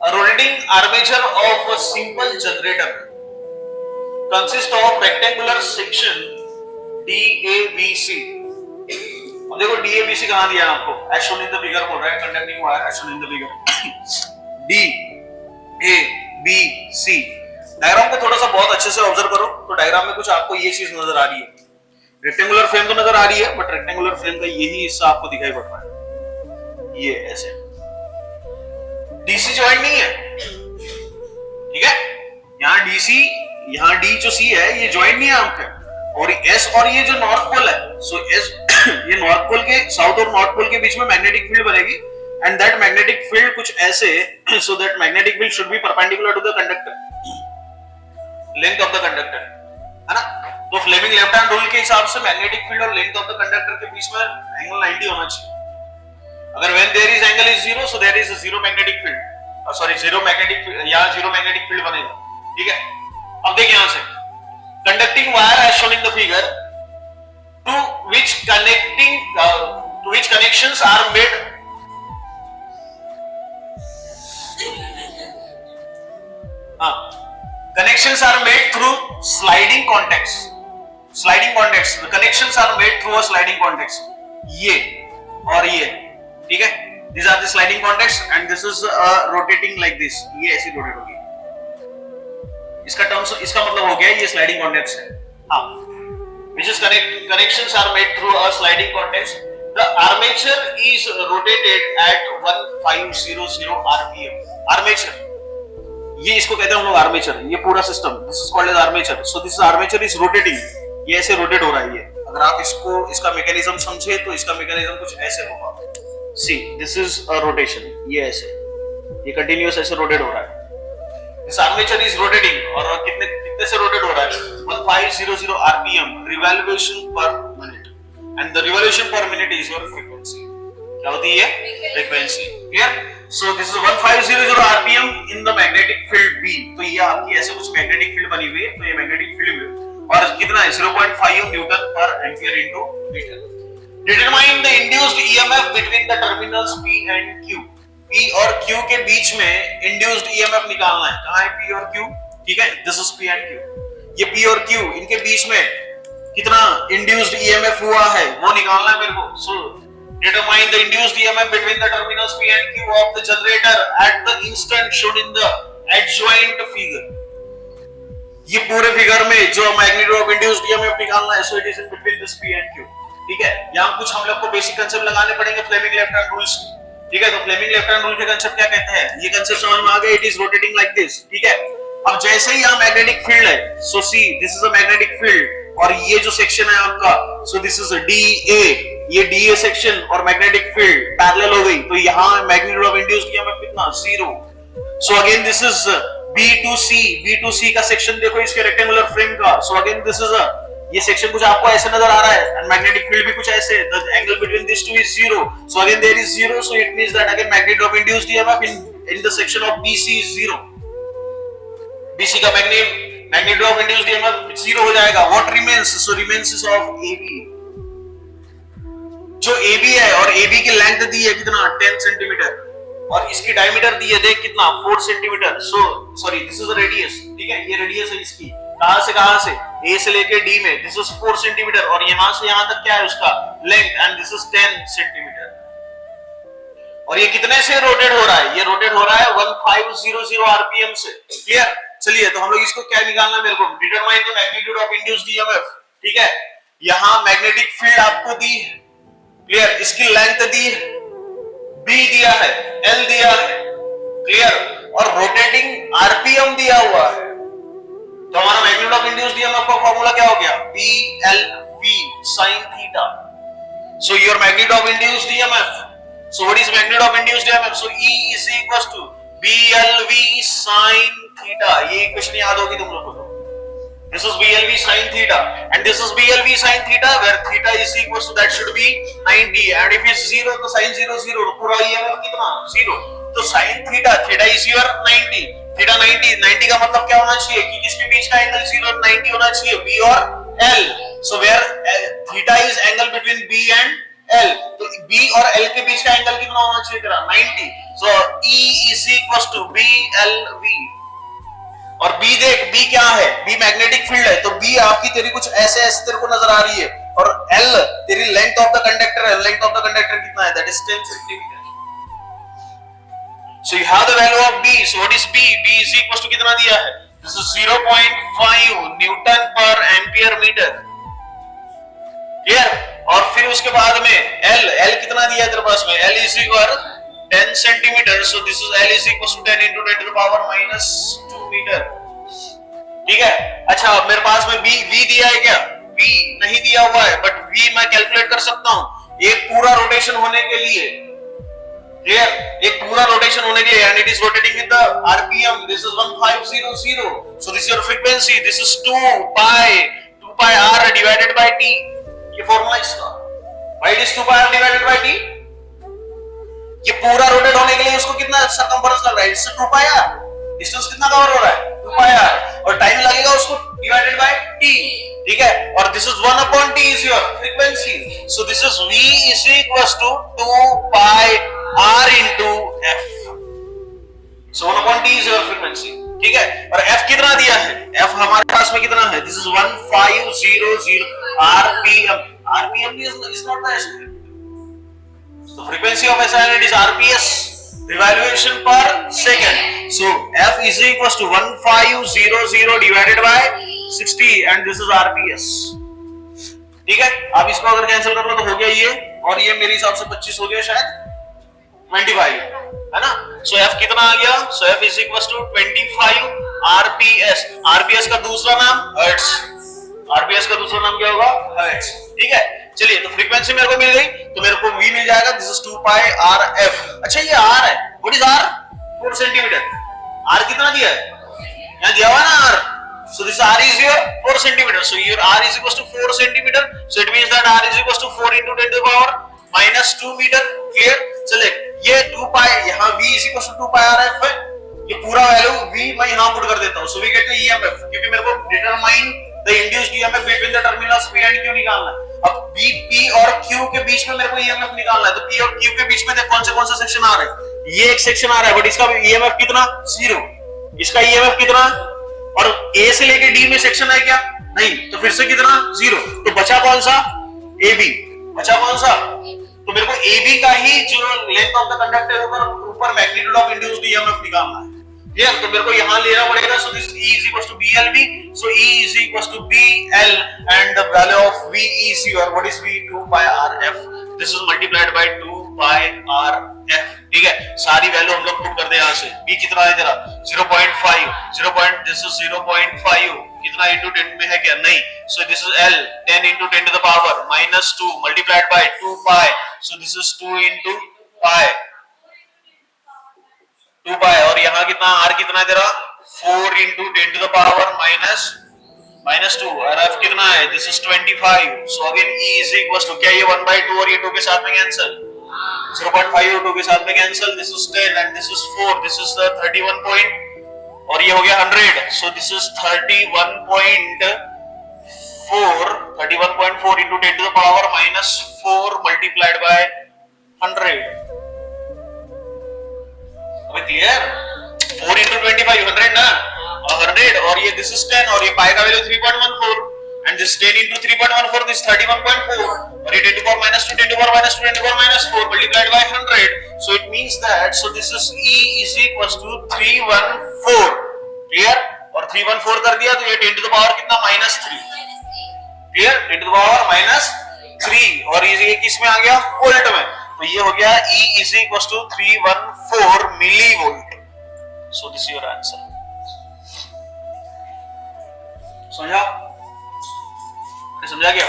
A rotating armature of a simple generator consists of rectangular section DABC. अब देखो DABC कहाँ दिया है आपको? As shown in the figure बोल रहा है, conducting wire as shown in the figure. DABC. Diagram को थोड़ा सा बहुत अच्छे से ऑब्जर्व करो तो डायग्राम में कुछ आपको ये चीज नजर आ रही है. रेक्टेंगुलर फ्रेम तो नजर आ रही है, बट रेक्टेंगुलर फ्रेम का यही हिस्सा आपको दिखाई पड़ रहा है. ये ऐसे डीसी जॉइंट नहीं है, ठीक है. यहाँ डीसी, यहाँ डी जो सी है ये जॉइंट नहीं है आपका. और एस और ये जो नॉर्थ पोल है, सो एस ये नॉर्थ पोल के, साउथ और नॉर्थ पोल के बीच में मैग्नेटिक फील्ड बनेगी. एंड दैट मैग्नेटिक फील्ड कुछ ऐसे, so that magnetic field should be perpendicular to the conductor, length of the conductor, है ना. तो फ्लेमिंग लेफ्ट हैंड रूल के हिसाब से मैग्नेटिक फील्ड और लेंथ ऑफ द कंडक्टर के बीच में एंगल 90 होना चाहिए. अगर when there is angle is zero, so there is zero magnetic field, sorry zero magnetic, यहां जीरो मैग्नेटिक फील्ड बनेगा, ठीक है. अब देखिए यहां से conducting wire as shown in the figure, to which connections are made, connections are made through sliding contacts. The connections are made through a sliding contacts. ये और ये, ठीक है. These are the sliding contacts and this is rotating like this. ये ऐसी rotate होगी. इसका terms, इसका मतलब हो गया ये स्लाइडिंग कॉन्टैक्ट्स है. हाँ, which is connections are made through a sliding contacts. The armature is rotated at 1500 rpm. Armature, ये इसको कहते हैं हम लोग आर्मेचर. ये पूरा system, this is called as armature. So this armature is rotating. ये ऐसे रोटेट हो रहा है. ये अगर आप इसको, इसका मैकेनिज्म समझे तो इसका मैकेनिज्म कुछ ऐसे होगा. सी दिस इज अ रोटेशन. ये ऐसे, ये कंटिन्यूअस ऐसे रोटेट हो रहा है. This armature is rotating और कितने से रोटेट हो रहा है? 1500 rpm revolution per minute, and the revolution per minute is your frequency. क्या होती है? Frequency. Clear? So this is 1500 rpm in the magnetic field B. तो ये आपकी ऐसे कुछ magnetic field बनी हुई है. तो ये magnetic field और कितना है? 0.5 newton per ampere into metre. Determine the induced EMF between the terminals P and Q. P और Q के बीच में इंड्यूस्ड EMF निकालना है. कहाँ है P और Q? ठीक है, this is P and Q. ये P और Q, इनके बीच में कितना इंड्यूस्ड EMF हुआ है वो निकालना है मेरे को. So determine the induced EMF between the terminals P and Q of the generator at the instant shown in the adjoint figure. ये पूरे फिगर में जो मैग्नीट्यूड ऑफ इंड्यूस्ड EMF निकालना है, so it is in between this P and Q. ठीक है, यहाँ कुछ हम लोग को बेसिक कंसेप्ट लगाने पड़ेंगे फ्लेमिंग लेफ्ट हैंड रूल्स. ठीक है, तो फ्लेमिंग लेफ्ट हैंड रूल के कंसेप्ट क्या कहते हैं? ये कंसेप्ट समझ में आ गया. It is rotating like this. ठीक है, अब जैसे ही यहाँ मैग्नेटिक फील्ड है, so see this is a magnetic field और ये जो सेक्शन है आपका, सो दिस इज DA. ये DA सेक्शन और मैग्नेटिक फील्ड पैरेलल हो गई. तो यहाँ मैग्नीट्यूड ऑफ इंड्यूस्ड EMF कितना? 0. So again this is B2C का सेक्शन देखो इसके रेक्टेंगुलर फ्रेम का. सो अगेन दिस इज ये सेक्शन कुछ आपको ऐसे नजर आ रहा है एंड मैग्नेटिक फील्ड भी कुछ ऐसे. The angle between this two is 0. So again there is 0. So it means that again magnitude of induced EMF in the section of BC is 0. BC का मैग्नेट्यूड ऑफ इंड्यूस्ड EMF 0 हो जाएगा. What remains? So remains is of AB. जो AB है और AB की length दी है कितना? 10 centimetre और इसकी डायमीटर दी है देख कितना? 4 centimetre. So sorry, this is the radius. ठीक है, ये रेडियस है इसकी. कहां से A से लेके D में. दिस इज 4 सेंटीमीटर और यहां से यहां तक क्या है उसका? Length. And this is 10 centimetre. और ये कितने से रोटेट हो रहा है? ये रोटेट हो रहा है 1500 rpm से. क्लियर? चलिए, तो हम लोग इसको क्या निकालना है मेरे को? Determine the magnitude of induced EMF. ठीक है, यहां मैग्नेटिक फील्ड आपको दी है. क्लियर? इसकी लेंथ दी है, B दिया है, L दिया है. क्लियर? और रोटेटिंग RPM दिया हुआ है. तो हमारा मैग्नीट्यूड ऑफ इंड्यूस्ड EMF का फॉर्मूला क्या हो गया? BLV sin theta. So your magnitude of induced EMF. So what is magnitude of induced EMF? So E is equals to BLV sin theta. ये इक्वेशन याद होगी तुम लोगों को. This is BLV sin theta and this is BLV sin theta where theta is equals to that should be 90 and if it's 0 तो sin 0 0 पूरा EMF कितना? 0. तो sin theta, theta is your 90. Theta 90 का मतलब क्या होना चाहिए कि किसके बीच का एंगल 0 और 90 होना चाहिए? B और L. So where theta is angle between B and L, तो B और L के बीच का एंगल कितना होना चाहिए तेरा 90. So E is equals to BLV. और B देख, B क्या है, B मैग्नेटिक फील्ड है, तो B आपकी तेरी कुछ ऐसे ऐसे तेरे को नजर आ रही है, और L तेरी लेंथ ऑफ द कंडक्टर है. लेंथ ऑफ द कंडक्टर कितना है, that is 10 centimetre. So you have the value of B. So what is B? B is equals to कितना दिया है, this is 0.5 newton per ampere metre. Clear. और फिर उसके बाद में L कितना दिया है तेरे पास में, L is equal 10 centimetre. So this is L is equals to 10 into 10 to the power minus 2 metre. ठीक है. अच्छा, मेरे पास में V दिया है क्या, V नहीं दिया हुआ है, बट V मैं कैलकुलेट कर सकता हूं एक पूरा रोटेशन होने के लिए. क्लियर. एक पूरा रोटेशन होने के लिए, and it is rotating with the RPM. This is 1500. So this is your frequency. This is 2 pi r divided by t. ये फॉर्मूला इसका. Why it is 2 pi r divided by t. ये पूरा rotate होने के लिए उसको कितना circumference लग रहा है, इससे 2 पाई r. डिस्टेंस कितना कवर हो रहा है, 2 पाई r, और टाइम लगेगा उसको डिवाइडेड बाय t. ठीक है. और this is 1/t is your frequency. So this is v is equals to 2 pi r into f. So 1/t is your frequency. ठीक है. और f कितना दिया है, f हमारे पास में कितना है, this is 1500 rpm. rpm is not the estimate. So frequency of SI unit is rps, revolution per second. So f is equals to 1500 divided by 60 and this is rps. ठीक है. आप इसको अगर कैंसिल कर लो तो हो गया ये, और ये मेरे हिसाब से 25 हो गया शायद 25, है ना. सो F कितना आ गया, so F is equal to 25 RPS. RPS का दूसरा नाम हर्ट्ज. RPS का दूसरा नाम क्या होगा, हर्ट्ज. ठीक है. चलिए, तो फ्रीक्वेंसी मेरे को मिल गई, तो मेरे को V मिल जाएगा. This is 2 pi RF. अच्छा, ये R है. What is R, 4 centimetre. R कितना दिया है, यहां दिया हुआ ना R. So this R is your 4 centimeter. So your R is equals to 4 centimeter. So it means that R is equals to 4 into 10 to the power minus 2 meter. Clear. चले, ये 2 पाई, यहाँ V is equals to 2 pi RF है. ये पूरा value V मैं यहाँ put कर देता हूँ. So we get the EMF, क्योंकि मेरे को determine the induced EMF between the terminals P and Q निकालना है. अब P और Q के बीच में मेरे को EMF निकालना है. तो P और Q के बीच में देख कौन से सेक्शन आ रहे हैं. ये एक सेक्शन आ रहा है, बट इसका EMF कितना, 0. इसका EMF कितना, और A से लेके D में सेक्शन है क्या, नहीं, तो फिर से कितना, 0. तो बचा कौन सा, AB. बचा कौन सा, तो मेरे को AB का ही जो लेंथ ऑफ द कंडक्टर ऊपर मैग्नीट्यूड ऑफ इंड्यूस्ड ईएमएफ निकालना है. क्लियर. तो मेरे को यहां लेना पड़ेगा. So this E is equals to BLV. So E is equals to BL and the value of V is your, what is V, 2 pi RF. This is multiplied by 2 pi RF. ठीक है. सारी value हम लोग put कर दे यहां से. B कितना है तेरा, 0.5. This is 0.5 कितना into 10 में है क्या, नहीं. So this is L, 10 into 10 to the power minus 2 multiplied by 2 pi. So this is 2 into pi, 2 pi. और यहाँ कितना, R कितना है तेरा, 4 into 10 to the power minus 2. और F कितना है, this is 25. So again E is equals to, क्या ये 1/2 और ये 2 के साथ में कैंसिल, 0.5 और 2 के साथ में cancel. This is 10 and this is 4. This is the 31 point, और ये हो गया 100. So this is 31.4 into 10 to the power minus 4 multiplied by 100. अबे क्लियर. 4 into 25, 100 ना, 100. और ये this is 10, और ये पाई का value 3.14, and this 10 into 3.14, this 31.4, और ये 10 to the power minus 2, 10 to the power minus 2, 10 to the power minus 4 multiplied by 100. So it means that, so this is E is equals to 314. Clear. और 314 कर दिया, तो ये 10 to the power कितना, -3. Clear. 10 to the power -3, और ये किस में आ गया, वोल्ट में. तो ये हो गया E is equals to 314 millivolt. So this is your answer. समझा क्या?